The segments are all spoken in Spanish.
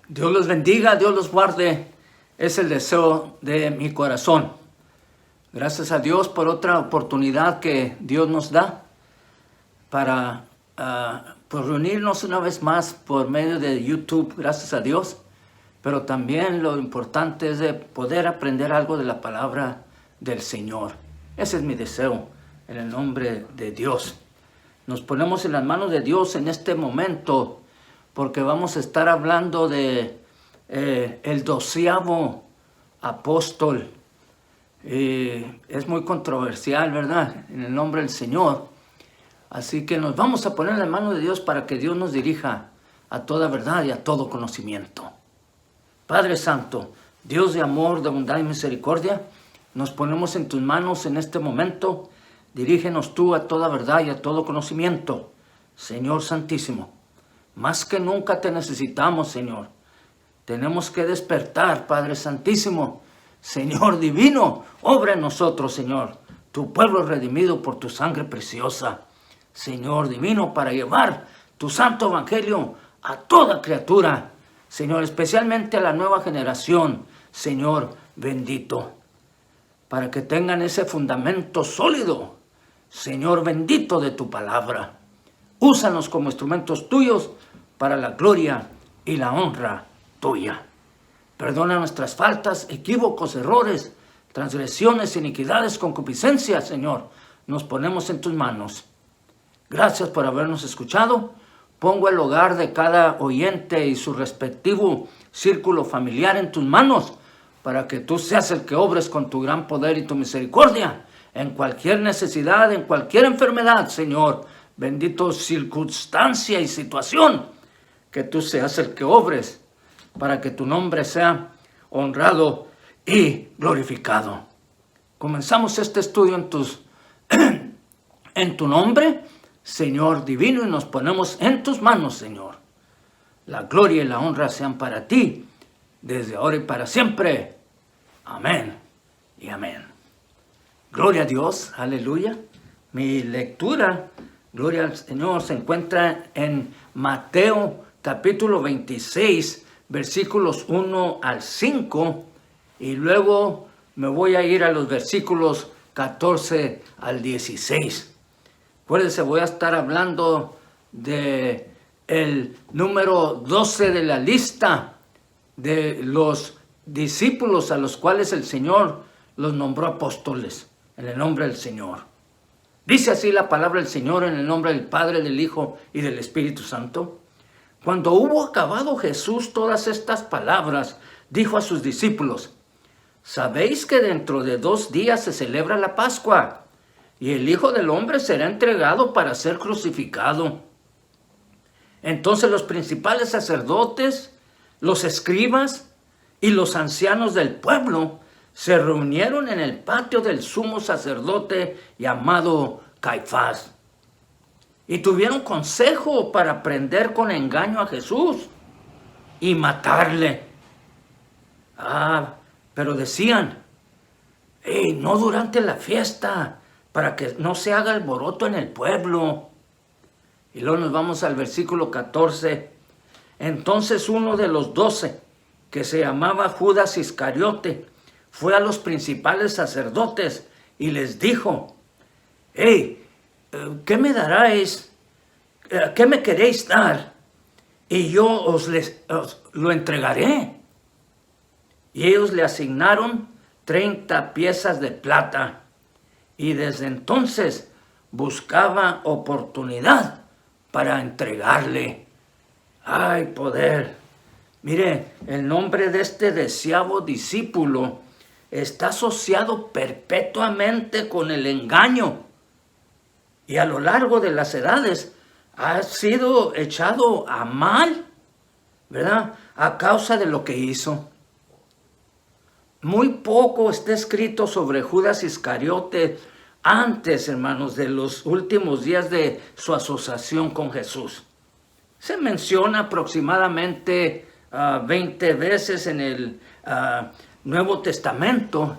Dios los bendiga, Dios los guarde. Es el deseo de mi corazón. Gracias a Dios por otra oportunidad que Dios nos da para pues reunirnos una vez más por medio de YouTube, gracias a Dios. Pero también lo importante es de poder aprender algo de la palabra del Señor. Ese es mi deseo, en el nombre de Dios. Nos ponemos en las manos de Dios en este momento, porque vamos a estar hablando de el 12º apóstol. Es muy controversial, ¿verdad? En el nombre del Señor. Así que nos vamos a poner en las manos de Dios para que Dios nos dirija a toda verdad y a todo conocimiento. Padre Santo, Dios de amor, de bondad y misericordia, nos ponemos en tus manos en este momento. Dirígenos tú a toda verdad y a todo conocimiento, Señor Santísimo. Más que nunca te necesitamos, Señor. Tenemos que despertar, Padre Santísimo. Señor divino, obra en nosotros, Señor. Tu pueblo redimido por tu sangre preciosa. Señor divino, para llevar tu santo evangelio a toda criatura. Señor, especialmente a la nueva generación. Señor bendito. Para que tengan ese fundamento sólido. Señor bendito de tu palabra. Úsanos como instrumentos tuyos para la gloria y la honra tuya. Perdona nuestras faltas, equívocos, errores, transgresiones, iniquidades, concupiscencias, Señor. Nos ponemos en tus manos. Gracias por habernos escuchado. Pongo el hogar de cada oyente y su respectivo círculo familiar en tus manos, para que tú seas el que obres con tu gran poder y tu misericordia en cualquier necesidad, en cualquier enfermedad, Señor. Bendito circunstancia y situación, que tú seas el que obres para que tu nombre sea honrado y glorificado. Comenzamos este estudio en tu nombre, Señor divino, y nos ponemos en tus manos, Señor. La gloria y la honra sean para ti, desde ahora y para siempre. Amén y amén. Gloria a Dios, aleluya. Mi lectura, gloria al Señor, se encuentra en Mateo capítulo 26, versículos 1 al 5, y luego me voy a ir a los versículos 14 al 16. Acuérdense, voy a estar hablando de el número 12 de la lista de los discípulos a los cuales el Señor los nombró apóstoles, en el nombre del Señor. Dice así la palabra del Señor, en el nombre del Padre, del Hijo y del Espíritu Santo. Cuando hubo acabado Jesús todas estas palabras, dijo a sus discípulos: ¿sabéis que dentro de 2 días se celebra la Pascua? Y el Hijo del Hombre será entregado para ser crucificado. Entonces los principales sacerdotes, los escribas y los ancianos del pueblo se reunieron en el patio del sumo sacerdote llamado Caifás. Y tuvieron consejo para prender con engaño a Jesús y matarle. Pero decían: no durante la fiesta, para que no se haga alboroto en el pueblo. Y luego nos vamos al versículo 14. Entonces uno de los 12, que se llamaba Judas Iscariote, fue a los principales sacerdotes y les dijo: ¿qué me daréis? ¿Qué me queréis dar? Y yo os lo entregaré. Y ellos le asignaron 30 piezas de plata. Y desde entonces buscaba oportunidad para entregarle. ¡Ay, poder! Mire, el nombre de este deseado discípulo está asociado perpetuamente con el engaño. Y a lo largo de las edades ha sido echado a mal, ¿verdad? A causa de lo que hizo. Muy poco está escrito sobre Judas Iscariote antes, hermanos, de los últimos días de su asociación con Jesús. Se menciona aproximadamente 20 veces en el Nuevo Testamento,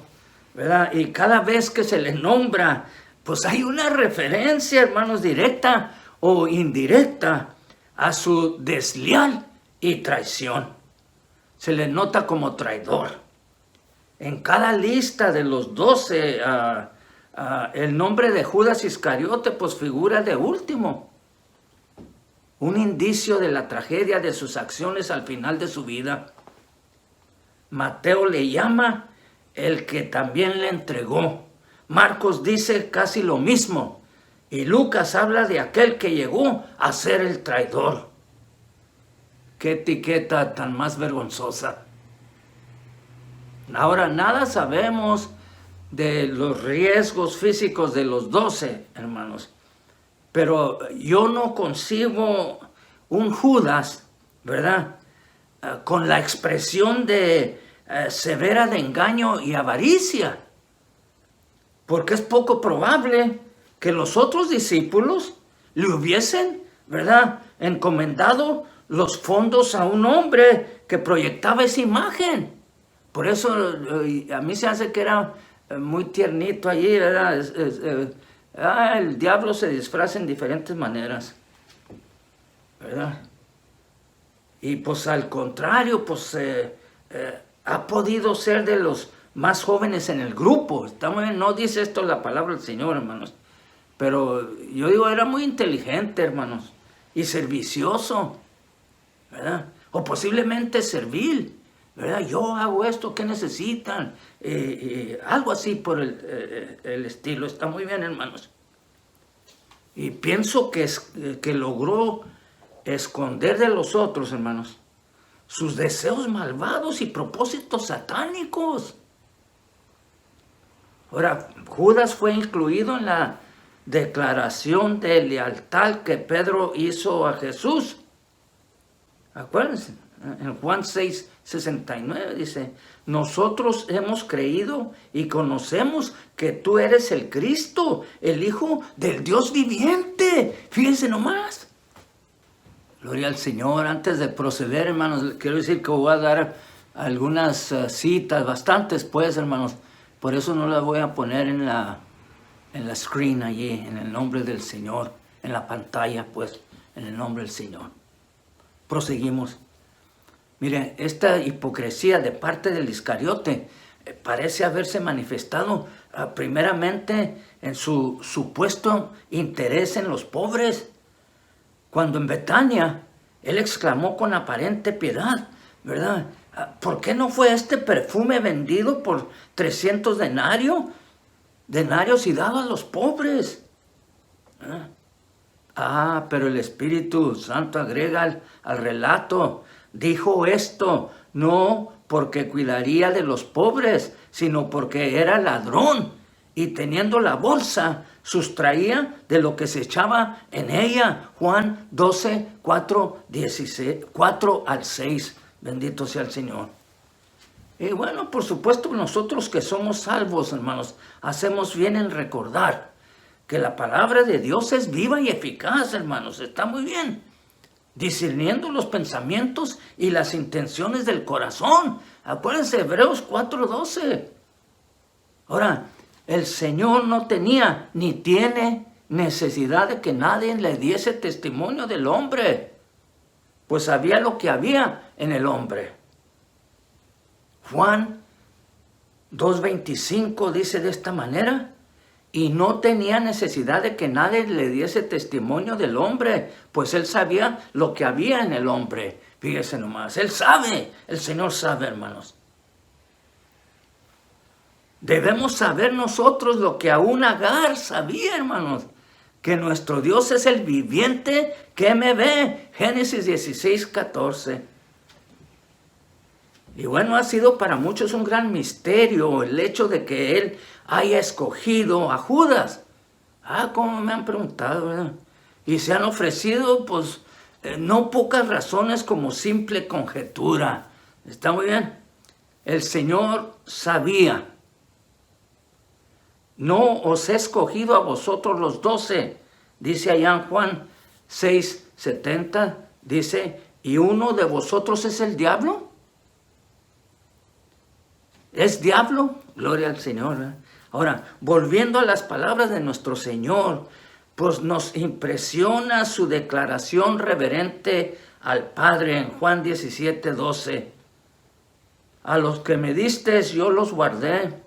¿verdad? Y cada vez que se le nombra, pues hay una referencia, hermanos, directa o indirecta a su desleal y traición. se le nota como traidor. En cada lista de los 12, el nombre de Judas Iscariote pues figura de último. Un indicio de la tragedia de sus acciones al final de su vida. Mateo le llama el que también le entregó. Marcos dice casi lo mismo. Y Lucas habla de aquel que llegó a ser el traidor. Qué etiqueta tan más vergonzosa. Ahora, nada sabemos de los riesgos físicos de los 12, hermanos. Pero yo no concibo un Judas, ¿verdad? Con la expresión de severa de engaño y avaricia. Porque es poco probable que los otros discípulos le hubiesen, ¿verdad?, encomendado los fondos a un hombre que proyectaba esa imagen. Por eso a mí se hace que era muy tiernito allí, ¿verdad? El diablo se disfraza en diferentes maneras, ¿verdad? Y pues al contrario, pues ha podido ser de los más jóvenes en el grupo. Está muy bien, no dice esto la palabra del Señor, hermanos. Pero yo digo, era muy inteligente, hermanos, y servicioso, ¿verdad? O posiblemente servil, ¿verdad? Yo hago esto, ¿qué necesitan? Algo así por el estilo. Está muy bien, hermanos. Y pienso que logró esconder de los otros, hermanos, sus deseos malvados y propósitos satánicos. Ahora, Judas fue incluido en la declaración de lealtad que Pedro hizo a Jesús. Acuérdense, en Juan 6:69 dice, nosotros hemos creído y conocemos que tú eres el Cristo, el Hijo del Dios viviente. Fíjense nomás. Gloria al Señor. Antes de proceder, hermanos, quiero decir que voy a dar algunas citas, bastantes pues, hermanos. Por eso no las voy a poner en la screen allí, en el nombre del Señor, en la pantalla, pues, en el nombre del Señor. Proseguimos. Miren, esta hipocresía de parte del Iscariote parece haberse manifestado primeramente en su supuesto interés en los pobres. Cuando en Betania, él exclamó con aparente piedad, ¿verdad? ¿Por qué no fue este perfume vendido por 300 denarios y dado a los pobres? Pero el Espíritu Santo agrega al relato, dijo esto no porque cuidaría de los pobres, sino porque era ladrón y teniendo la bolsa sustraía de lo que se echaba en ella. Juan 12, 4 al 6. Bendito sea el Señor. Y bueno, por supuesto, nosotros que somos salvos, hermanos, hacemos bien en recordar que la palabra de Dios es viva y eficaz, hermanos. Está muy bien. Discerniendo los pensamientos y las intenciones del corazón. Acuérdense, Hebreos 4:12. Ahora, el Señor no tenía ni tiene necesidad de que nadie le diese testimonio del hombre, pues sabía lo que había en el hombre. Juan 2:25 dice de esta manera, y no tenía necesidad de que nadie le diese testimonio del hombre, pues él sabía lo que había en el hombre. Fíjese nomás, él sabe, el Señor sabe, hermanos. Debemos saber nosotros lo que aún Agar sabía, hermanos, que nuestro Dios es el viviente que me ve. Génesis 16:14. Y bueno, ha sido para muchos un gran misterio el hecho de que él haya escogido a Judas. Como me han preguntado, ¿verdad? Y se han ofrecido, pues, no pocas razones como simple conjetura. ¿Está muy bien? El Señor sabía. No os he escogido a vosotros los 12, dice allá en Juan 6:70, dice, ¿y uno de vosotros es el diablo? ¿Es diablo? Gloria al Señor, ¿verdad? Ahora, volviendo a las palabras de nuestro Señor, pues nos impresiona su declaración reverente al Padre en Juan 17:12. a los que me diste yo los guardé,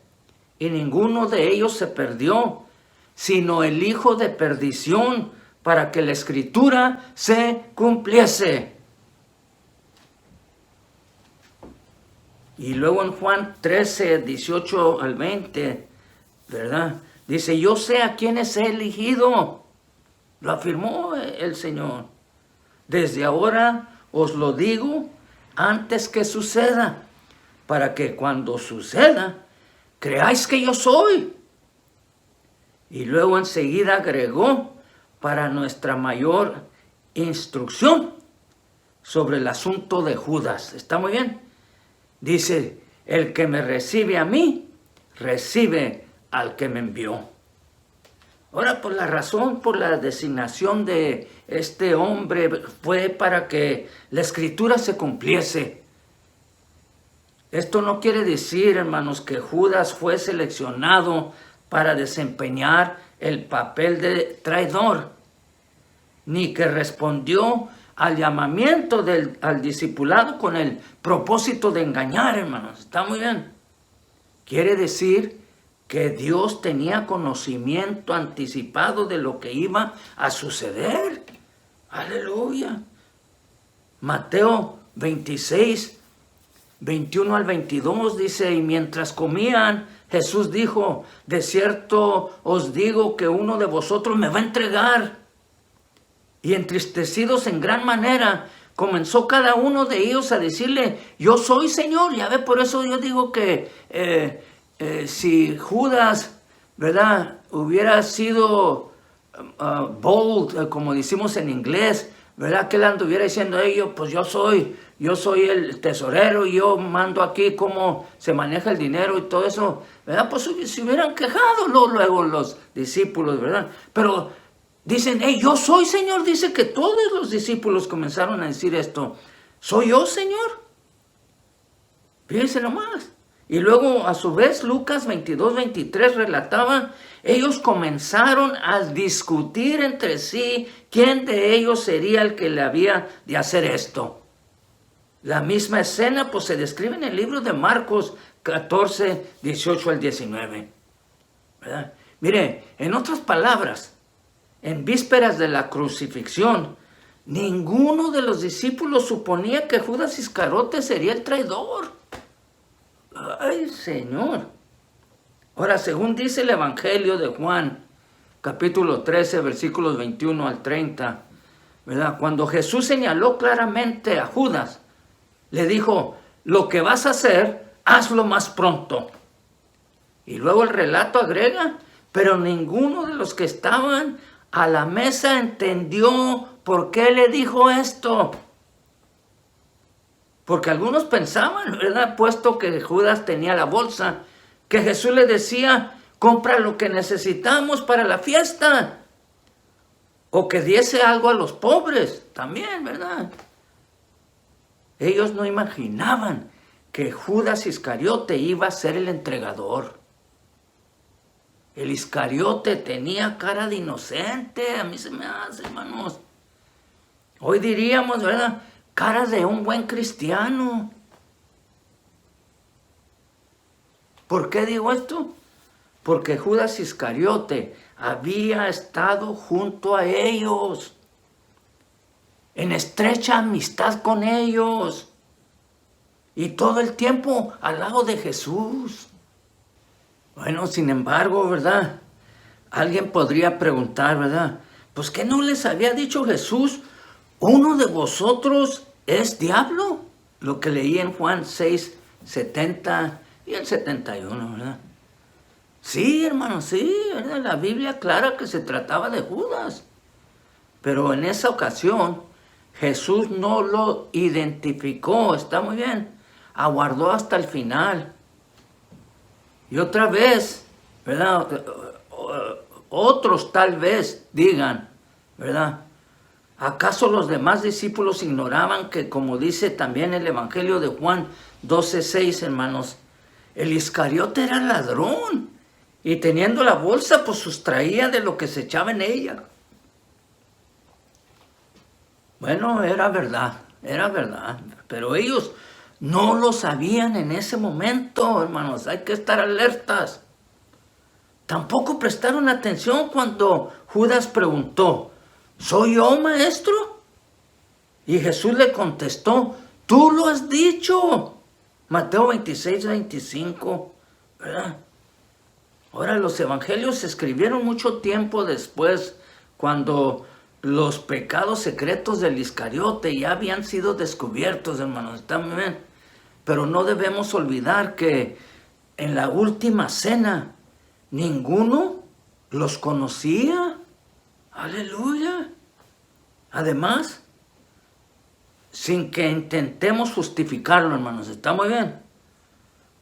y ninguno de ellos se perdió, sino el hijo de perdición, para que la escritura se cumpliese. Y luego en Juan 13, 18 al 20, ¿verdad? Dice, yo sé a quienes he elegido. Lo afirmó el Señor. Desde ahora os lo digo antes que suceda, para que cuando suceda, creáis que yo soy. Y luego enseguida agregó, para nuestra mayor instrucción sobre el asunto de Judas. ¿Está muy bien? Dice, el que me recibe a mí, recibe al que me envió. Ahora, por la razón, por la designación de este hombre, fue para que la escritura se cumpliese. Esto no quiere decir, hermanos, que Judas fue seleccionado para desempeñar el papel de traidor, ni que respondió al llamamiento al discipulado con el propósito de engañar, hermanos. Está muy bien. Quiere decir que Dios tenía conocimiento anticipado de lo que iba a suceder. Aleluya. Mateo 26, 21 al 22 dice, y mientras comían, Jesús dijo, de cierto os digo que uno de vosotros me va a entregar. Y entristecidos en gran manera, comenzó cada uno de ellos a decirle, yo soy Señor. Ya ve, por eso yo digo que si Judas, ¿verdad?, hubiera sido bold, como decimos en inglés, ¿verdad?, que él anduviera diciendo a ellos, pues yo soy el tesorero y yo mando aquí cómo se maneja el dinero y todo eso, ¿verdad? Pues se hubieran quejado luego los discípulos, ¿verdad? Pero dicen, hey, yo soy Señor. Dice que todos los discípulos comenzaron a decir esto, ¿soy yo, Señor? Fíjense nomás. Y luego, a su vez, Lucas 22, 23 relataba, ellos comenzaron a discutir entre sí quién de ellos sería el que le había de hacer esto. La misma escena pues se describe en el libro de Marcos 14, 18 al 19. ¿Verdad? Mire, en otras palabras, en vísperas de la crucifixión, ninguno de los discípulos suponía que Judas Iscariote sería el traidor. ¡Ay, Señor! Ahora, según dice el Evangelio de Juan, capítulo 13, versículos 21 al 30, ¿verdad?, cuando Jesús señaló claramente a Judas, le dijo, lo que vas a hacer, hazlo más pronto. Y luego el relato agrega, pero ninguno de los que estaban a la mesa entendió por qué le dijo esto. Porque algunos pensaban, ¿verdad?, puesto que Judas tenía la bolsa, que Jesús le decía, compra lo que necesitamos para la fiesta. O que diese algo a los pobres, también, ¿verdad? Ellos no imaginaban que Judas Iscariote iba a ser el entregador. El Iscariote tenía cara de inocente, a mí se me hace, hermanos. Hoy diríamos, ¿verdad?, cara de un buen cristiano. ¿Por qué digo esto? Porque Judas Iscariote había estado junto a ellos, en estrecha amistad con ellos, y todo el tiempo al lado de Jesús. Bueno, sin embargo, ¿verdad?, alguien podría preguntar, ¿verdad?, pues ¿qué no les había dicho Jesús? ¿Uno de vosotros es diablo? Lo que leí en Juan 6, 70 y el 71, ¿verdad? Sí, hermano, sí, ¿verdad? La Biblia aclara que se trataba de Judas. Pero en esa ocasión, Jesús no lo identificó, está muy bien, aguardó hasta el final. Y otra vez, ¿verdad?, otros tal vez digan, ¿verdad?, ¿acaso los demás discípulos ignoraban que, como dice también el Evangelio de Juan 12:6, hermanos, el Iscariote era ladrón y teniendo la bolsa, pues sustraía de lo que se echaba en ella? Bueno, era verdad, pero ellos No lo sabían en ese momento, hermanos. Hay que estar alertas. Tampoco prestaron atención cuando Judas preguntó, ¿soy yo, maestro? Y Jesús le contestó, tú lo has dicho. Mateo 26, 25, ¿verdad? Ahora, los evangelios se escribieron mucho tiempo después, cuando los pecados secretos del Iscariote ya habían sido descubiertos, hermanos. ¿Está bien? Pero no debemos olvidar que en la última cena ninguno los conocía. Aleluya. Además, sin que intentemos justificarlo, hermanos. ¿Está muy bien?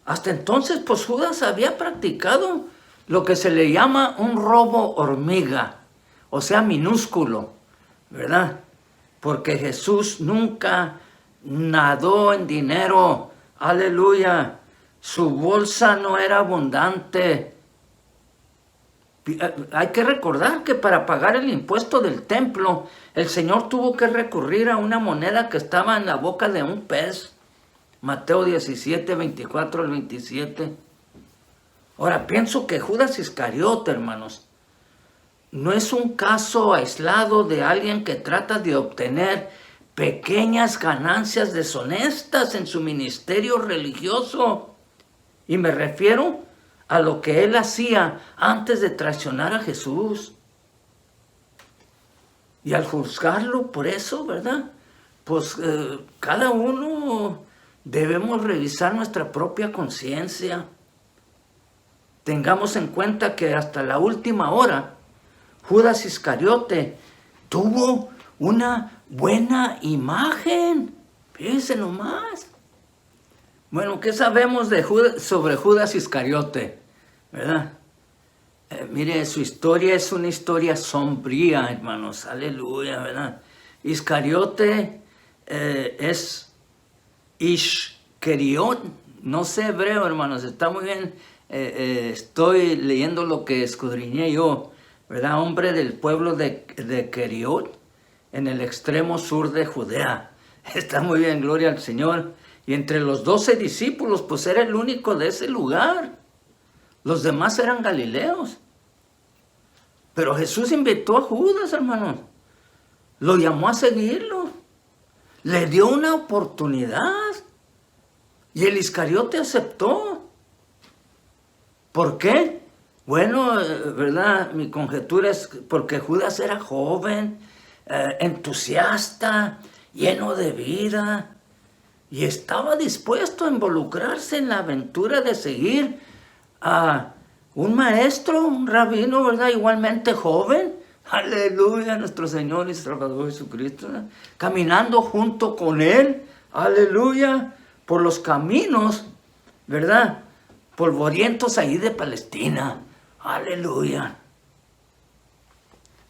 Hasta entonces, pues Judas había practicado lo que se le llama un robo hormiga, o sea, minúsculo, ¿verdad? Porque Jesús nunca nadó en dinero, aleluya, su bolsa no era abundante. Hay que recordar que para pagar el impuesto del templo, el Señor tuvo que recurrir a una moneda que estaba en la boca de un pez. Mateo 17, 24 al 27. Ahora, pienso que Judas Iscariote, hermanos, no es un caso aislado de alguien que trata de obtener pequeñas ganancias deshonestas en su ministerio religioso. Y me refiero a lo que él hacía antes de traicionar a Jesús. Y al juzgarlo por eso, ¿verdad? Pues cada uno debemos revisar nuestra propia conciencia. Tengamos en cuenta que hasta la última hora, Judas Iscariote tuvo una buena imagen. Fíjense nomás. Bueno, ¿qué sabemos de sobre Judas Iscariote? ¿Verdad? Mire, su historia es una historia sombría, hermanos. Aleluya, ¿verdad? Iscariote es Ishkeriot. No sé hebreo, hermanos. Está muy bien. Estoy leyendo lo que escudriñé yo, ¿verdad? Hombre del pueblo de Keriot, en el extremo sur de Judea. Está muy bien, gloria al Señor. Y entre los 12 discípulos, pues era el único de ese lugar. Los demás eran galileos. Pero Jesús invitó a Judas, hermanos. Lo llamó a seguirlo. Le dio una oportunidad. Y el Iscariote aceptó. ¿Por qué? Bueno, ¿verdad? Mi conjetura es porque Judas era joven, entusiasta, lleno de vida, y estaba dispuesto a involucrarse en la aventura de seguir a un maestro, un rabino, ¿verdad? Igualmente joven. Aleluya, nuestro Señor y Salvador Jesucristo, ¿verdad? Caminando junto con él, aleluya, por los caminos, ¿verdad? Polvorientos ahí de Palestina. Aleluya.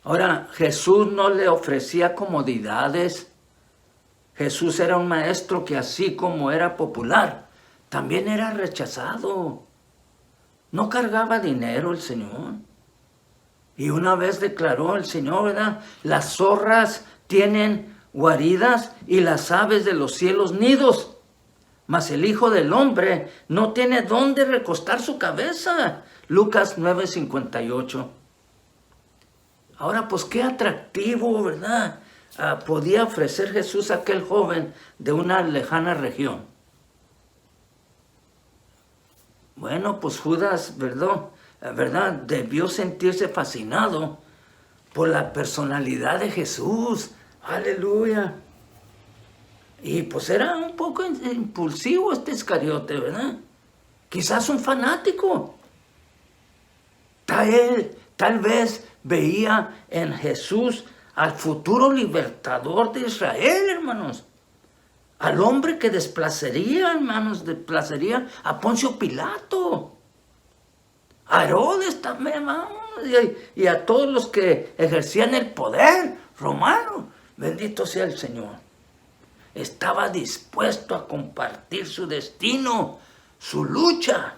Ahora, Jesús no le ofrecía comodidades. Jesús era un maestro que así como era popular, también era rechazado. No cargaba dinero el Señor. Y una vez declaró el Señor, ¿verdad? Las zorras tienen guaridas y las aves de los cielos nidos. Mas el Hijo del Hombre no tiene dónde recostar su cabeza. Lucas 9:58. Ahora, pues qué atractivo, ¿verdad? Podía ofrecer Jesús a aquel joven de una lejana región. Bueno, pues Judas, ¿verdad? Debió sentirse fascinado por la personalidad de Jesús. Aleluya. Y pues era un poco impulsivo este Iscariote, ¿verdad? Quizás un fanático. Tal vez veía en Jesús al futuro libertador de Israel, hermanos. Al hombre que desplazaría, hermanos, a Poncio Pilato. A Herodes también, vamos, y a todos los que ejercían el poder romano. Bendito sea el Señor. Estaba dispuesto a compartir su destino, su lucha.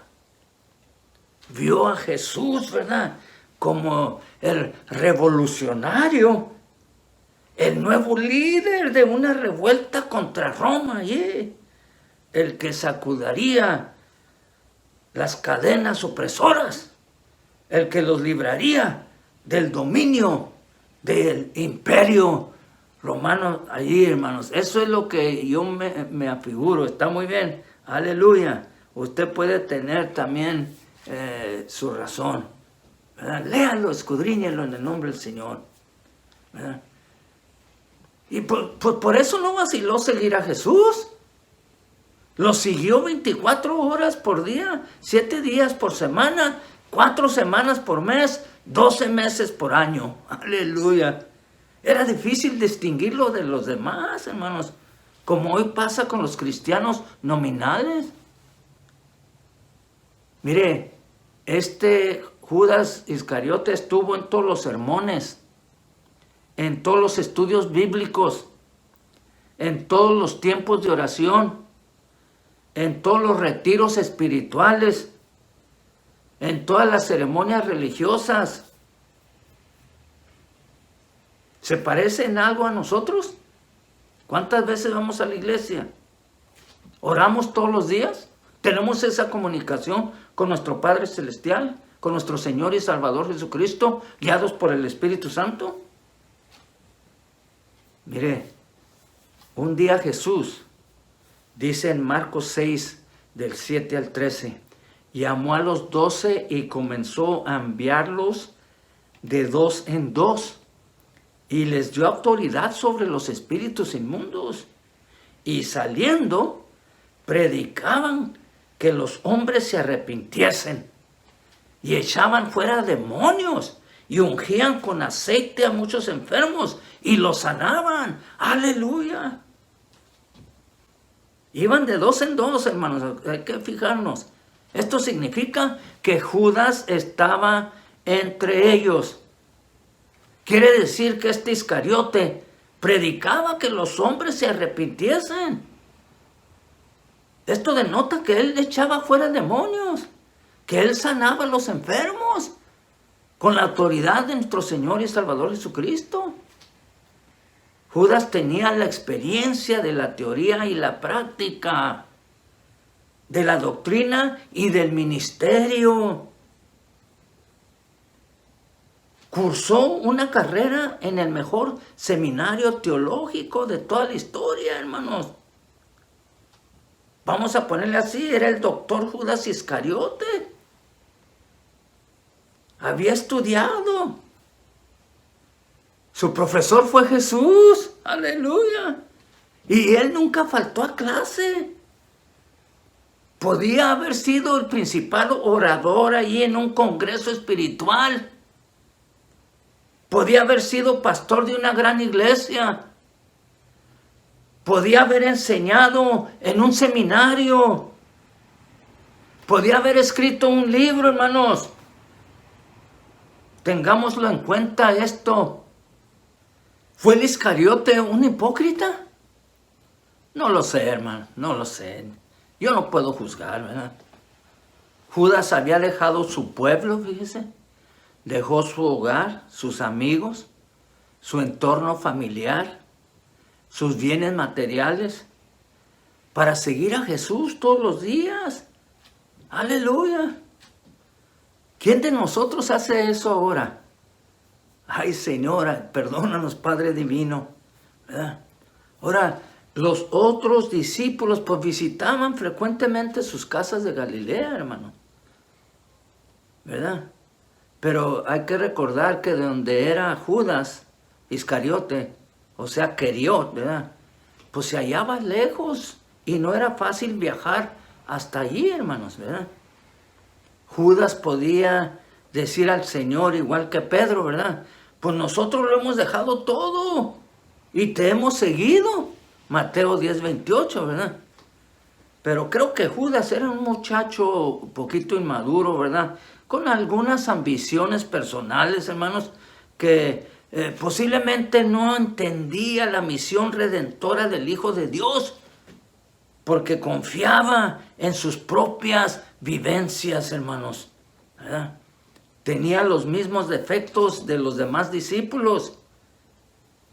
Vio a Jesús, ¿verdad?, como el revolucionario, el nuevo líder de una revuelta contra Roma. el que sacudiría las cadenas opresoras, el que los libraría del dominio del imperio romano allí, hermanos. Eso es lo que yo me afiguro. Está muy bien, aleluya. Usted puede tener también su razón, ¿verdad? Léalo, escudriñelo en el nombre del Señor, ¿verdad? Y por eso no vaciló seguir a Jesús. Lo siguió 24 horas por día, 7 días por semana, 4 semanas por mes, 12 meses por año. Aleluya. Era difícil distinguirlo de los demás, hermanos, como hoy pasa con los cristianos nominales. Mire, Judas Iscariote estuvo en todos los sermones, en todos los estudios bíblicos, en todos los tiempos de oración, en todos los retiros espirituales, en todas las ceremonias religiosas. ¿Se parece en algo a nosotros? ¿Cuántas veces vamos a la iglesia? ¿Oramos todos los días? ¿Tenemos esa comunicación con nuestro Padre Celestial, con nuestro Señor y Salvador Jesucristo, guiados por el Espíritu Santo? Mire, un día Jesús dice en Marcos 6, del 7 al 13, llamó a los 12 y comenzó a enviarlos de 2 en 2, y les dio autoridad sobre los espíritus inmundos, y saliendo, predicaban que los hombres se arrepintiesen, y echaban fuera demonios, y ungían con aceite a muchos enfermos, y los sanaban. ¡Aleluya! Iban de 2 en 2, hermanos, hay que fijarnos. Esto significa que Judas estaba entre ellos. Quiere decir que este Iscariote predicaba que los hombres se arrepintiesen. Esto denota que él echaba fuera demonios, que él sanaba a los enfermos con la autoridad de nuestro Señor y Salvador Jesucristo. Judas tenía la experiencia de la teoría y la práctica, de la doctrina y del ministerio. Cursó una carrera en el mejor seminario teológico de toda la historia, hermanos. Vamos a ponerle así, era el doctor Judas Iscariote. Había estudiado. Su profesor fue Jesús, aleluya. Y él nunca faltó a clase. Podía haber sido el principal orador ahí en un congreso espiritual. Podía haber sido pastor de una gran iglesia. Podía haber enseñado en un seminario. Podía haber escrito un libro, hermanos. Tengámoslo en cuenta esto. ¿Fue el Iscariote un hipócrita? No lo sé, hermano, no lo sé. Yo no puedo juzgar, ¿verdad? Judas había dejado su pueblo, fíjese. Dejó su hogar, sus amigos, su entorno familiar, sus bienes materiales, para seguir a Jesús todos los días. ¡Aleluya! ¿Quién de nosotros hace eso ahora? Ay, Señora, perdónanos, Padre Divino, ¿verdad? Ahora, los otros discípulos pues visitaban frecuentemente sus casas de Galilea, hermano, ¿verdad? Pero hay que recordar que de donde era Judas Iscariote, o sea, Queriot, ¿verdad? Pues se hallaba lejos y no era fácil viajar hasta allí, hermanos, ¿verdad? Judas podía decir al Señor, igual que Pedro, ¿verdad? Pues nosotros lo hemos dejado todo y te hemos seguido. Mateo 10:28, ¿verdad? Pero creo que Judas era un muchacho un poquito inmaduro, ¿verdad? Con algunas ambiciones personales, hermanos, que posiblemente no entendía la misión redentora del Hijo de Dios, porque confiaba en sus propias vivencias, hermanos, ¿verdad? Tenía los mismos defectos de los demás discípulos.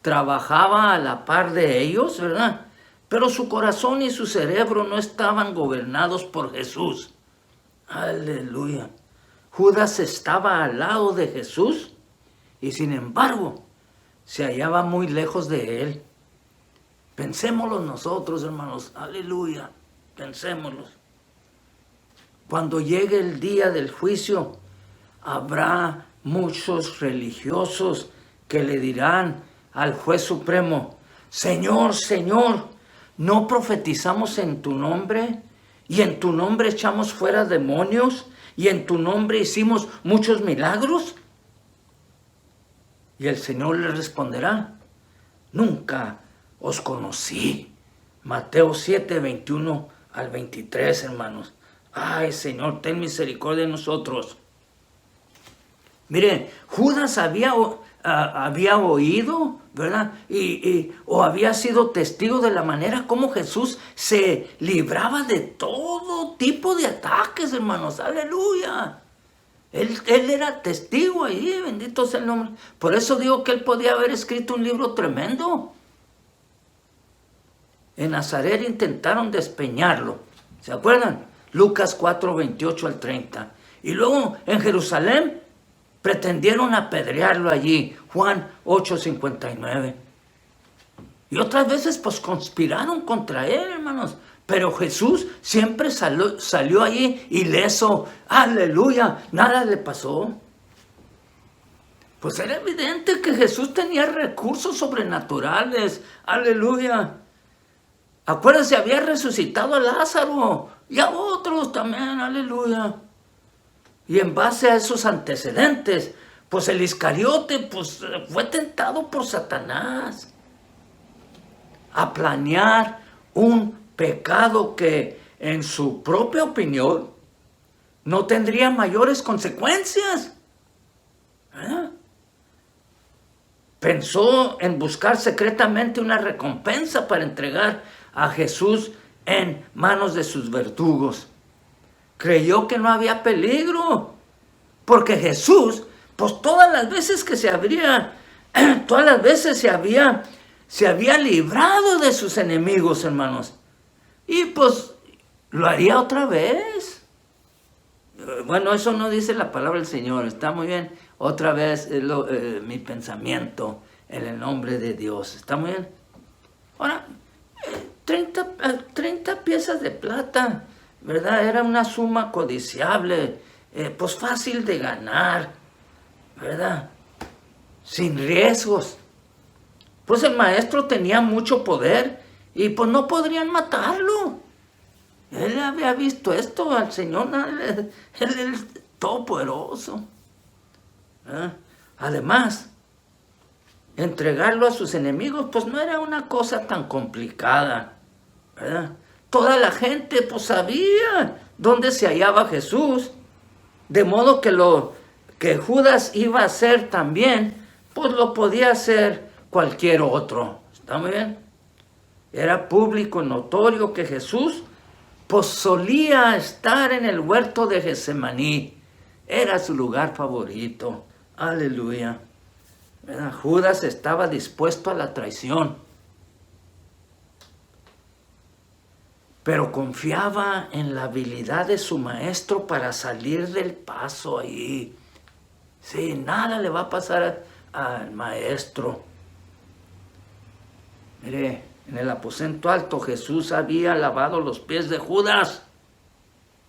Trabajaba a la par de ellos, ¿verdad? Pero su corazón y su cerebro no estaban gobernados por Jesús. Aleluya. Judas estaba al lado de Jesús y sin embargo se hallaba muy lejos de él. Pensémoslo nosotros, hermanos. Aleluya. Pensémoslo. Cuando llegue el día del juicio, habrá muchos religiosos que le dirán al juez supremo: Señor, Señor, ¿no profetizamos en tu nombre? ¿Y en tu nombre echamos fuera demonios? ¿Y en tu nombre hicimos muchos milagros? Y el Señor le responderá: nunca os conocí. Mateo 7, 21 al 23, hermanos. Ay, Señor, ten misericordia de nosotros. Miren, Judas había oído, ¿verdad? O había sido testigo de la manera como Jesús se libraba de todo tipo de ataques, hermanos. Aleluya. Él era testigo ahí, bendito sea el nombre. Por eso digo que él podía haber escrito un libro tremendo. En Nazaret intentaron despeñarlo. ¿Se acuerdan? Lucas 4, 28 al 30. Y luego en Jerusalén pretendieron apedrearlo allí. Juan 8, 59. Y otras veces pues conspiraron contra él, hermanos. Pero Jesús siempre salió allí ileso. Aleluya, nada le pasó. Pues era evidente que Jesús tenía recursos sobrenaturales. Aleluya. Acuérdense, había resucitado a Lázaro y a otros también. Aleluya. Y en base a esos antecedentes, pues el Iscariote pues, fue tentado por Satanás a planear un pecado que en su propia opinión no tendría mayores consecuencias. Pensó en buscar secretamente una recompensa para entregar a Jesús en manos de sus verdugos. Creyó que no había peligro, porque Jesús, pues todas las veces se había librado de sus enemigos, hermanos. Y pues lo haría otra vez. Bueno, eso no dice la palabra del Señor, está muy bien. Otra vez mi pensamiento en el nombre de Dios, está muy bien. Ahora, 30 piezas de plata, ¿verdad? Era una suma codiciable, pues fácil de ganar, ¿verdad? Sin riesgos. Pues el maestro tenía mucho poder y pues no podrían matarlo. Él había visto esto al Señor, él es todopoderoso. Además, entregarlo a sus enemigos pues no era una cosa tan complicada, ¿verdad? Toda la gente pues sabía dónde se hallaba Jesús, de modo que lo que Judas iba a hacer también, pues lo podía hacer cualquier otro. ¿Está muy bien? Era público, notorio que Jesús pues solía estar en el huerto de Getsemaní. Era su lugar favorito. Aleluya. ¿Verdad? Judas estaba dispuesto a la traición, pero confiaba en la habilidad de su maestro para salir del paso ahí. Sí, nada le va a pasar al maestro. Mire, en el aposento alto Jesús había lavado los pies de Judas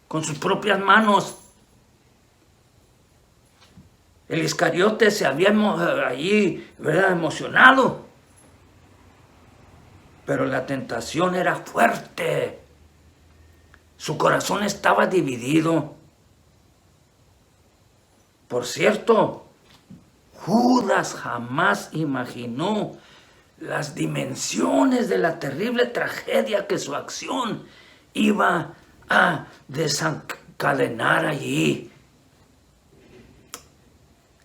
con sus propias manos. El Iscariote se había allí, ¿verdad?, emocionado. Pero la tentación era fuerte. Su corazón estaba dividido. Por cierto, Judas jamás imaginó las dimensiones de la terrible tragedia que su acción iba a desencadenar allí.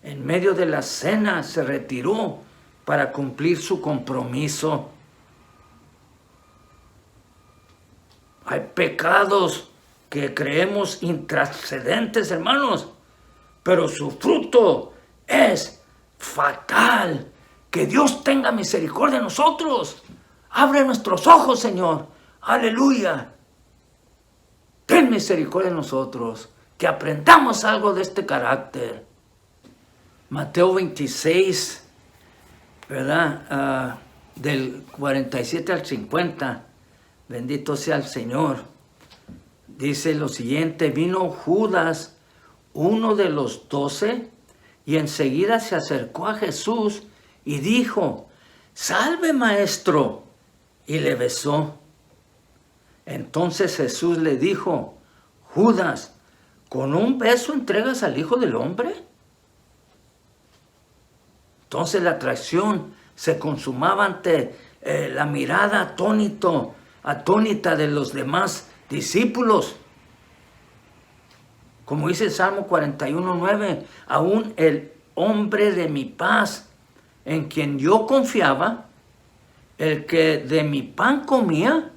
En medio de la cena se retiró para cumplir su compromiso. Hay pecados que creemos intrascendentes, hermanos, pero su fruto es fatal. Que Dios tenga misericordia de nosotros. Abre nuestros ojos, Señor. Aleluya. Ten misericordia de nosotros, que aprendamos algo de este carácter. Mateo 26, ¿verdad? Del 47 al 50. Bendito sea el Señor. Dice lo siguiente: vino Judas, uno de los 12, y enseguida se acercó a Jesús y dijo: salve, maestro, y le besó. Entonces Jesús le dijo: Judas, ¿con un beso entregas al Hijo del Hombre? Entonces la traición se consumaba ante la mirada atónita de los demás discípulos. Como dice el Salmo 41:9, aún el hombre de mi paz, en quien yo confiaba, el que de mi pan comía,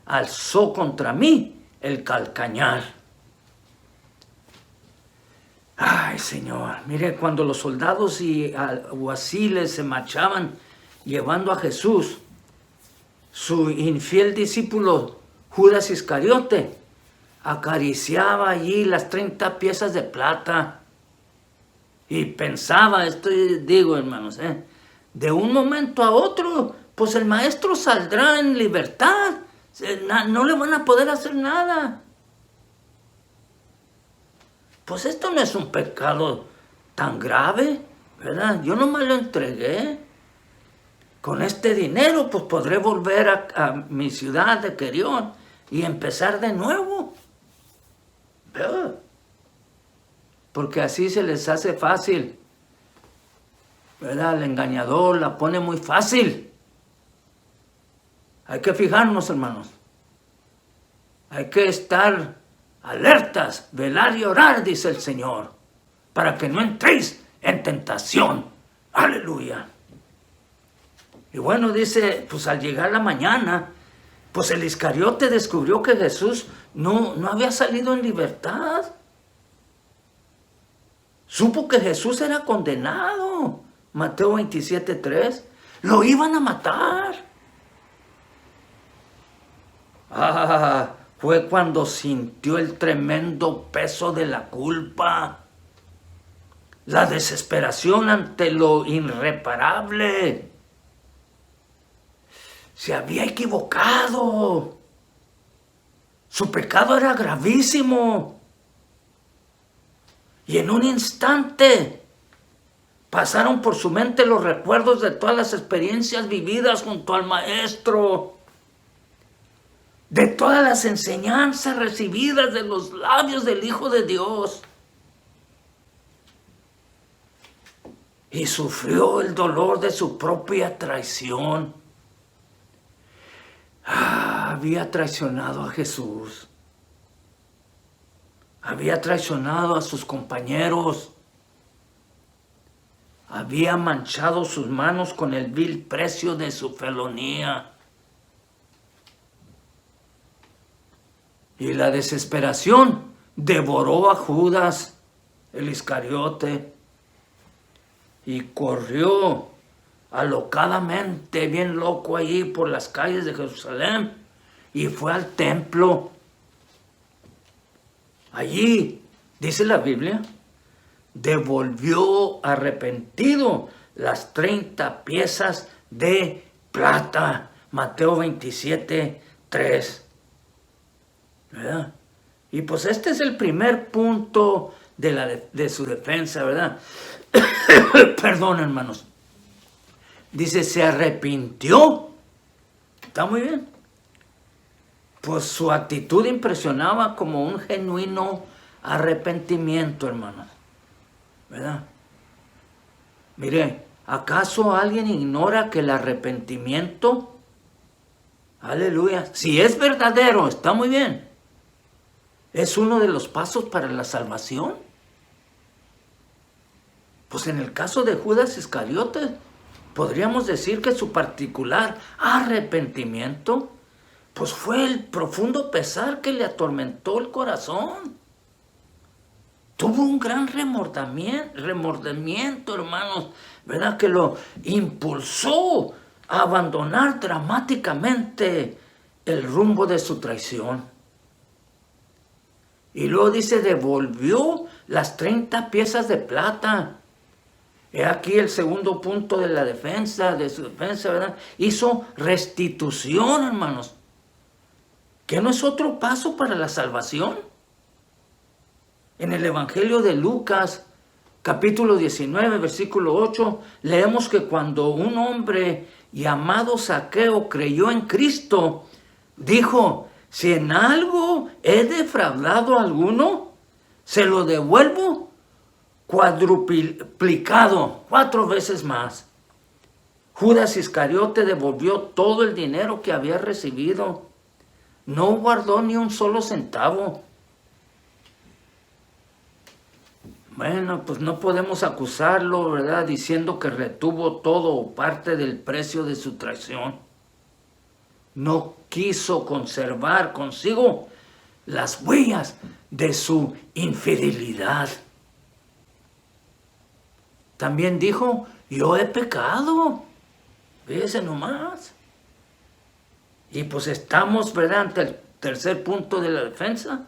alzó contra mí el calcañar. Ay, Señor, mire, cuando los soldados y alguaciles se marchaban llevando a Jesús, su infiel discípulo Judas Iscariote acariciaba allí las 30 piezas de plata y pensaba, esto digo, hermanos, de un momento a otro, pues el maestro saldrá en libertad, no le van a poder hacer nada. Pues esto no es un pecado tan grave, ¿verdad? Yo nomás lo entregué. Con este dinero, pues podré volver a mi ciudad de Querión y empezar de nuevo. ¿Verdad? Porque así se les hace fácil, ¿verdad? El engañador la pone muy fácil. Hay que fijarnos, hermanos. Hay que estar alertas, velar y orar, dice el Señor, para que no entréis en tentación. Aleluya. Y bueno, dice, pues al llegar la mañana, pues el Iscariote descubrió que Jesús no había salido en libertad. Supo que Jesús era condenado. Mateo 27:3. Lo iban a matar. Fue cuando sintió el tremendo peso de la culpa, la desesperación ante lo irreparable. Se había equivocado. Su pecado era gravísimo. Y en un instante pasaron por su mente los recuerdos de todas las experiencias vividas junto al Maestro, de todas las enseñanzas recibidas de los labios del Hijo de Dios. Y sufrió el dolor de su propia traición. Había traicionado a Jesús. Había traicionado a sus compañeros. Había manchado sus manos con el vil precio de su felonía. Y la desesperación devoró a Judas, el Iscariote, y corrió alocadamente, bien loco, allí por las calles de Jerusalén, y fue al templo. Allí, dice la Biblia, devolvió arrepentido las 30 piezas de plata. Mateo 27:3. ¿Verdad? Y pues este es el primer punto de su defensa, ¿verdad? Perdón, hermanos. Dice, se arrepintió. Está muy bien. Pues su actitud impresionaba como un genuino arrepentimiento, hermanos. ¿Verdad? Mire, ¿acaso alguien ignora que el arrepentimiento, aleluya, si es verdadero, está muy bien, es uno de los pasos para la salvación? Pues en el caso de Judas Iscariote, podríamos decir que su particular arrepentimiento, pues fue el profundo pesar que le atormentó el corazón. Tuvo un gran remordimiento, hermanos, ¿verdad? Que lo impulsó a abandonar dramáticamente el rumbo de su traición. Y luego dice, devolvió las 30 piezas de plata. He aquí el segundo punto de la defensa, de su defensa, ¿verdad? Hizo restitución, hermanos. ¿Que no es otro paso para la salvación? En el Evangelio de Lucas, capítulo 19, versículo 8, leemos que cuando un hombre llamado Zaqueo creyó en Cristo, dijo, si en algo he defraudado a alguno, se lo devuelvo cuadruplicado, 4 veces más. Judas Iscariote devolvió todo el dinero que había recibido. No guardó ni un solo centavo. Bueno, pues no podemos acusarlo, ¿verdad? Diciendo que retuvo todo o parte del precio de su traición. No quiso conservar consigo las huellas de su infidelidad. También dijo, yo he pecado. Fíjese nomás. Y pues estamos, ¿verdad?, ante el tercer punto de la defensa.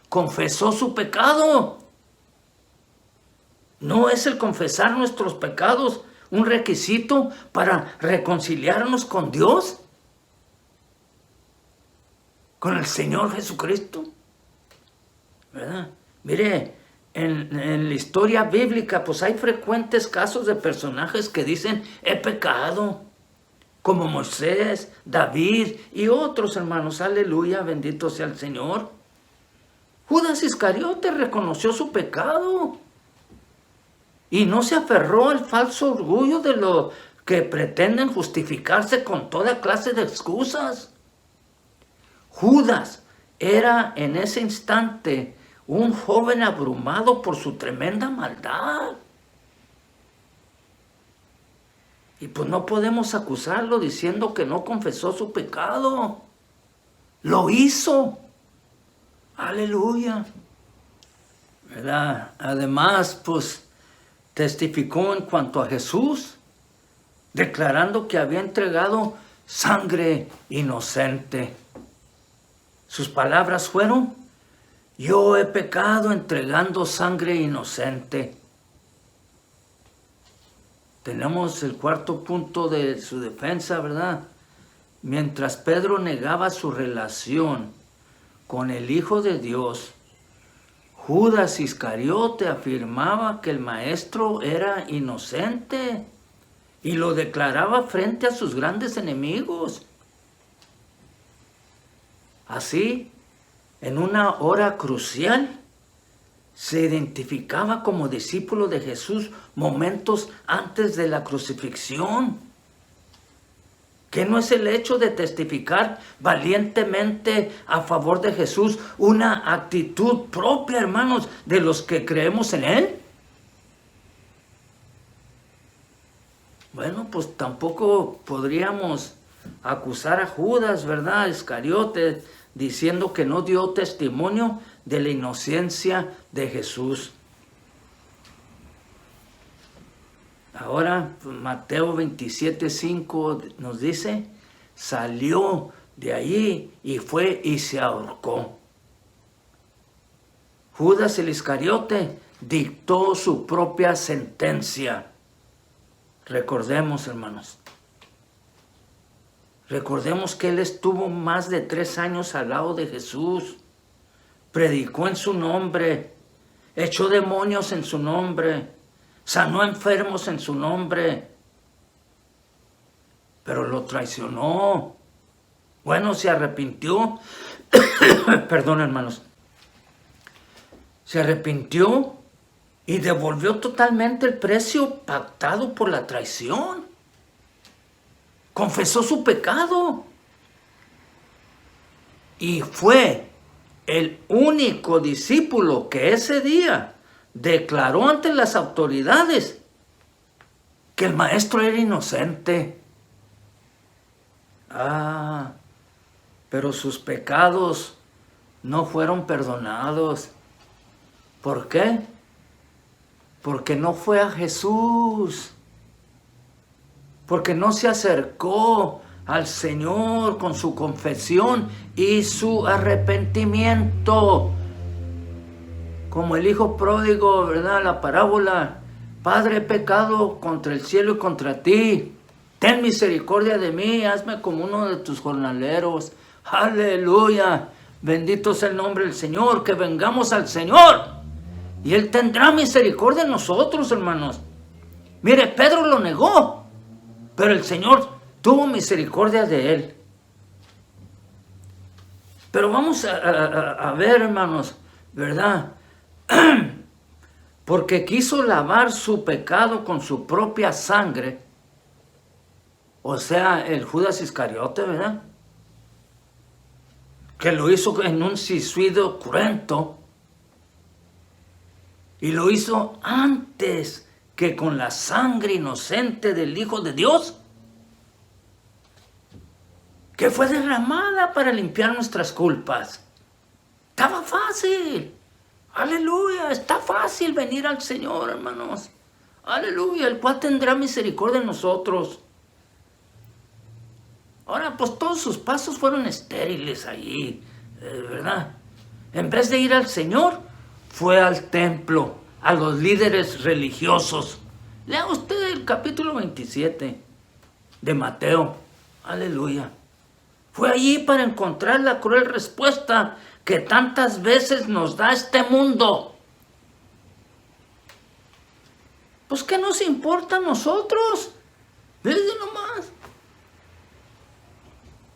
Confesó su pecado. ¿No es el confesar nuestros pecados un requisito para reconciliarnos con Dios? Con el Señor Jesucristo. ¿Verdad? Mire, en la historia bíblica pues hay frecuentes casos de personajes que dicen, he pecado. Como Moisés, David y otros hermanos. Aleluya, bendito sea el Señor. Judas Iscariote reconoció su pecado. Y no se aferró al falso orgullo de los que pretenden justificarse con toda clase de excusas. Judas era en ese instante un joven abrumado por su tremenda maldad. Y pues no podemos acusarlo diciendo que no confesó su pecado. Lo hizo. Aleluya. ¿Verdad? Además, pues testificó en cuanto a Jesús, declarando que había entregado sangre inocente. Sus palabras fueron, yo he pecado entregando sangre inocente. Tenemos el cuarto punto de su defensa, ¿verdad? Mientras Pedro negaba su relación con el Hijo de Dios, Judas Iscariote afirmaba que el maestro era inocente y lo declaraba frente a sus grandes enemigos. Así, en una hora crucial, se identificaba como discípulo de Jesús momentos antes de la crucifixión. ¿Qué no es el hecho de testificar valientemente a favor de Jesús una actitud propia, hermanos, de los que creemos en Él? Bueno, pues tampoco podríamos acusar a Judas, ¿verdad?, Iscariote, diciendo que no dio testimonio de la inocencia de Jesús. Ahora, Mateo 27:5 nos dice, salió de allí y fue y se ahorcó. Judas el Iscariote dictó su propia sentencia. Recordemos, hermanos. Recordemos que él estuvo más de 3 años al lado de Jesús. Predicó en su nombre. Echó demonios en su nombre. Sanó enfermos en su nombre. Pero lo traicionó. Bueno, se arrepintió. Perdón, hermanos. Se arrepintió y devolvió totalmente el precio pactado por la traición. Confesó su pecado. Y fue el único discípulo que ese día declaró ante las autoridades que el maestro era inocente. Pero sus pecados no fueron perdonados. ¿Por qué? Porque no fue a Jesús. porque no se acercó al Señor con su confesión y su arrepentimiento. Como el hijo pródigo, ¿verdad? La parábola: Padre, he pecado contra el cielo y contra ti. Ten misericordia de mí, hazme como uno de tus jornaleros. Aleluya. Bendito sea el nombre del Señor. Que vengamos al Señor y Él tendrá misericordia de nosotros, hermanos. Mire, Pedro lo negó, pero el Señor tuvo misericordia de él. Pero vamos a ver, hermanos, ¿verdad? Porque quiso lavar su pecado con su propia sangre. O sea, el Judas Iscariote, ¿verdad? Que lo hizo en un suicidio cruento. Y lo hizo antes que con la sangre inocente del Hijo de Dios, que fue derramada para limpiar nuestras culpas. Estaba fácil. Aleluya. Está fácil venir al Señor, hermanos. Aleluya. El cual tendrá misericordia de nosotros. Ahora, pues todos sus pasos fueron estériles allí, ¿verdad? En vez de ir al Señor, fue al templo, a los líderes religiosos. Lea usted el capítulo 27 de Mateo. Aleluya. Fue allí para encontrar la cruel respuesta que tantas veces nos da este mundo. Pues, ¿qué nos importa a nosotros? Desde nomás.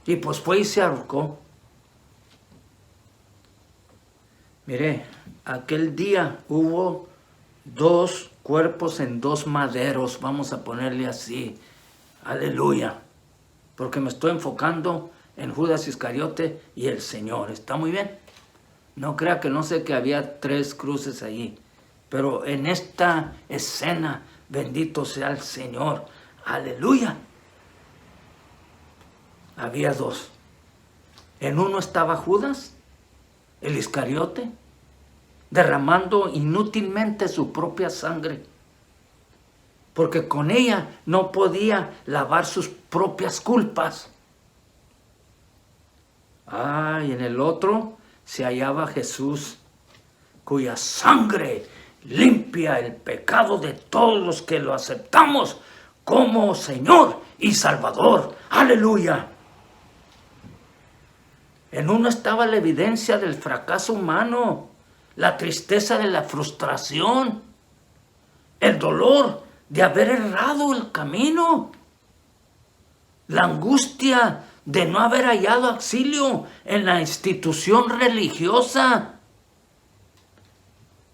Y pues fue y se ahorcó. Mire, aquel día hubo 2 cuerpos en 2 maderos, vamos a ponerle así. Aleluya. Porque me estoy enfocando en Judas Iscariote y el Señor. ¿Está muy bien? No crea que no sé que había 3 cruces allí. Pero en esta escena, bendito sea el Señor. Aleluya. Había 2. En uno estaba Judas, el Iscariote, derramando inútilmente su propia sangre, porque con ella no podía lavar sus propias culpas. Y en el otro se hallaba Jesús, cuya sangre limpia el pecado de todos los que lo aceptamos como Señor y Salvador. ¡Aleluya! En uno estaba la evidencia del fracaso humano, la tristeza de la frustración, el dolor de haber errado el camino, la angustia de no haber hallado auxilio en la institución religiosa,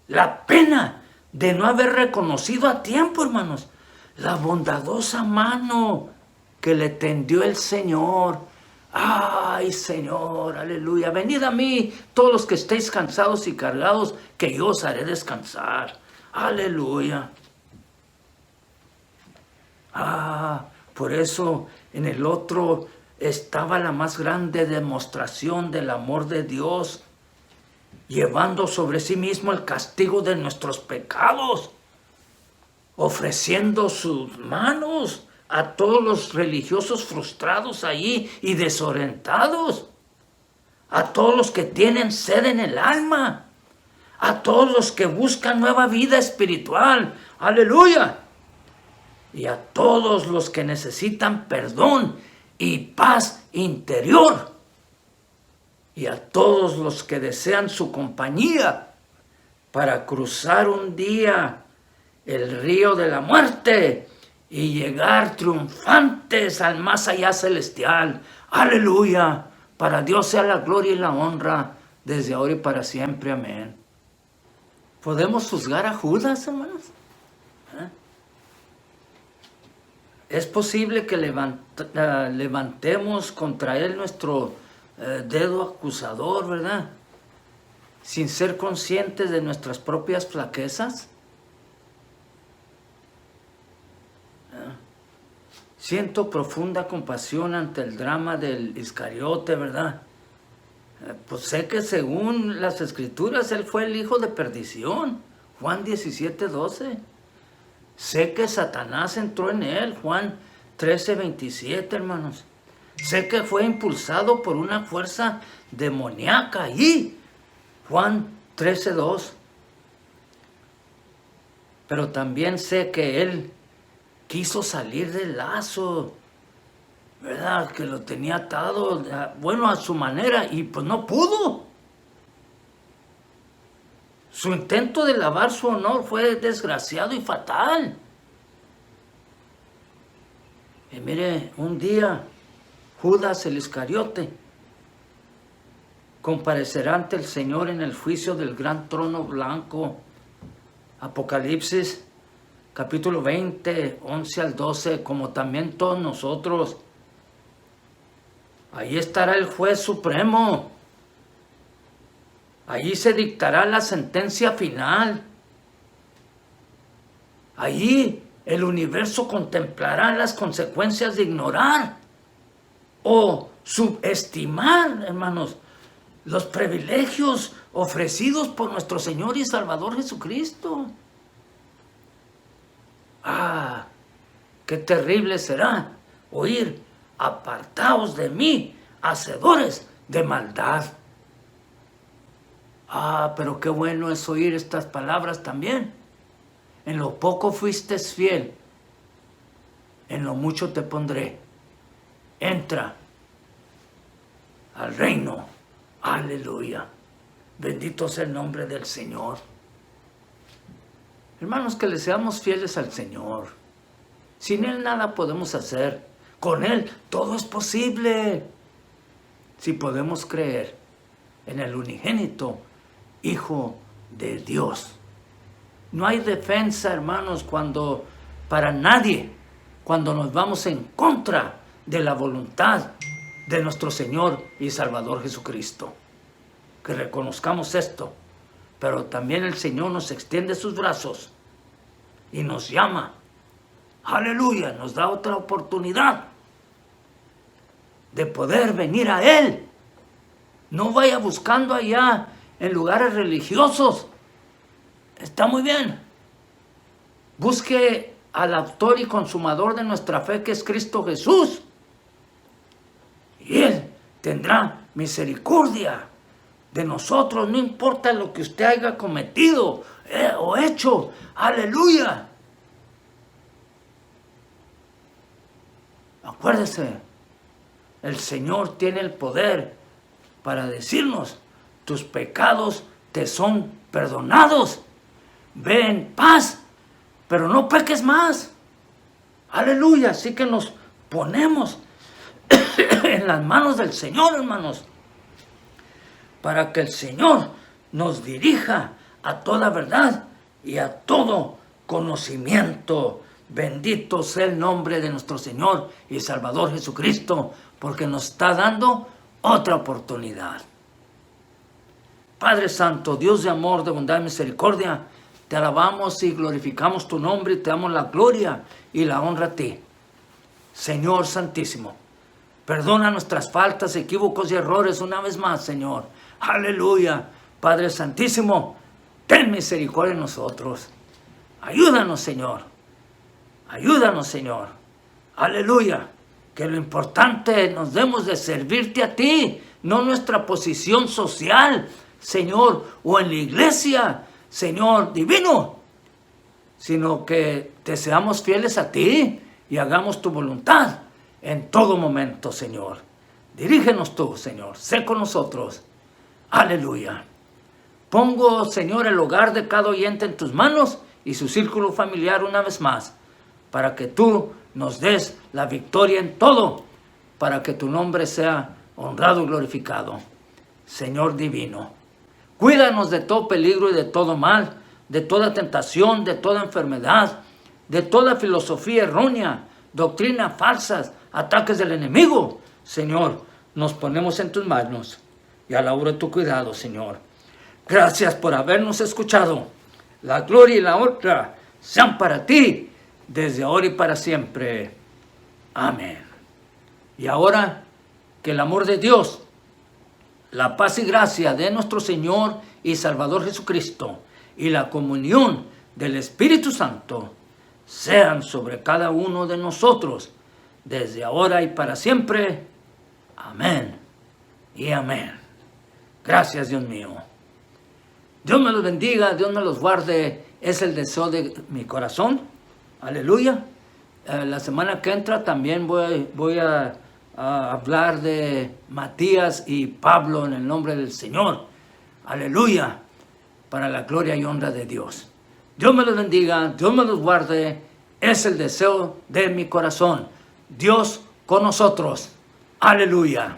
la pena de no haber reconocido a tiempo, hermanos, la bondadosa mano que le tendió el Señor. ¡Ay, Señor! ¡Aleluya! Venid a mí, todos los que estéis cansados y cargados, que yo os haré descansar. ¡Aleluya! Por eso en el otro estaba la más grande demostración del amor de Dios, llevando sobre sí mismo el castigo de nuestros pecados, ofreciendo sus manos a todos los religiosos frustrados allí y desorientados, a todos los que tienen sed en el alma, a todos los que buscan nueva vida espiritual, aleluya, y a todos los que necesitan perdón y paz interior, y a todos los que desean su compañía para cruzar un día el río de la muerte y llegar triunfantes al más allá celestial. ¡Aleluya! Para Dios sea la gloria y la honra desde ahora y para siempre. Amén. ¿Podemos juzgar a Judas, hermanos? Es posible que levantemos contra él nuestro dedo acusador, ¿verdad? Sin ser conscientes de nuestras propias flaquezas. Siento profunda compasión ante el drama del Iscariote, ¿verdad? Pues sé que según las Escrituras, él fue el hijo de perdición. Juan 17:12. Sé que Satanás entró en él. Juan 13:27, hermanos. Sé que fue impulsado por una fuerza demoníaca allí. Juan 13:2. Pero también sé que él quiso salir del lazo, ¿verdad? Que lo tenía atado, bueno, a su manera, y pues no pudo. Su intento de lavar su honor fue desgraciado y fatal. Y mire, un día Judas el Iscariote comparecerá ante el Señor en el juicio del gran trono blanco. Apocalipsis capítulo 20, 11 al 12, como también todos nosotros. Ahí estará el juez supremo. Allí se dictará la sentencia final. Allí el universo contemplará las consecuencias de ignorar o subestimar, hermanos, los privilegios ofrecidos por nuestro Señor y Salvador Jesucristo. ¡Ah! ¡Qué terrible será oír: apartaos de mí, hacedores de maldad! ¡Ah! Pero qué bueno es oír estas palabras también. En lo poco fuiste fiel, en lo mucho te pondré. Entra al reino. Aleluya. Bendito sea el nombre del Señor. Hermanos, que le seamos fieles al Señor. Sin Él nada podemos hacer. Con Él todo es posible. Si podemos creer en el unigénito Hijo de Dios. No hay defensa, hermanos, para nadie, cuando nos vamos en contra de la voluntad de nuestro Señor y Salvador Jesucristo. Que reconozcamos esto, pero también el Señor nos extiende sus brazos y nos llama. Aleluya, nos da otra oportunidad de poder venir a Él. No vaya buscando allá en lugares religiosos. Está muy bien. Busque al autor y consumador de nuestra fe, que es Cristo Jesús. Y Él tendrá misericordia de nosotros, no importa lo que usted haya cometido o hecho. Aleluya. Acuérdese, el Señor tiene el poder para decirnos: tus pecados te son perdonados. Ve en paz, pero no peques más. Aleluya. Así que nos ponemos en las manos del Señor, hermanos, para que el Señor nos dirija a toda verdad y a todo conocimiento. Bendito sea el nombre de nuestro Señor y Salvador Jesucristo, porque nos está dando otra oportunidad. Padre Santo, Dios de amor, de bondad y misericordia, te alabamos y glorificamos tu nombre y te damos la gloria y la honra a ti. Señor Santísimo, perdona nuestras faltas, equívocos y errores una vez más, Señor. Aleluya. Padre Santísimo, ten misericordia en nosotros. Ayúdanos, Señor. Ayúdanos, Señor. Aleluya. Que lo importante nos demos de servirte a ti, no nuestra posición social, Señor, o en la iglesia, Señor divino, sino que te seamos fieles a ti y hagamos tu voluntad en todo momento, Señor. Dirígenos tú, Señor. Sé con nosotros. Aleluya. Pongo, Señor, el hogar de cada oyente en tus manos y su círculo familiar una vez más, para que tú nos des la victoria en todo, para que tu nombre sea honrado y glorificado. Señor divino, cuídanos de todo peligro y de todo mal, de toda tentación, de toda enfermedad, de toda filosofía errónea, doctrinas falsas, ataques del enemigo. Señor, nos ponemos en tus manos y a la obra de tu cuidado, Señor. Gracias por habernos escuchado. La gloria y la honra sean para ti, desde ahora y para siempre. Amén. Y ahora, que el amor de Dios, la paz y gracia de nuestro Señor y Salvador Jesucristo y la comunión del Espíritu Santo sean sobre cada uno de nosotros desde ahora y para siempre. Amén y amén. Gracias, Dios mío. Dios me los bendiga, Dios me los guarde. Es el deseo de mi corazón. Aleluya. La semana que entra también voy a hablar de Matías y Pablo en el nombre del Señor. Aleluya. Para la gloria y honra de Dios. Dios me los bendiga, Dios me los guarde. Es el deseo de mi corazón. Dios con nosotros. Aleluya.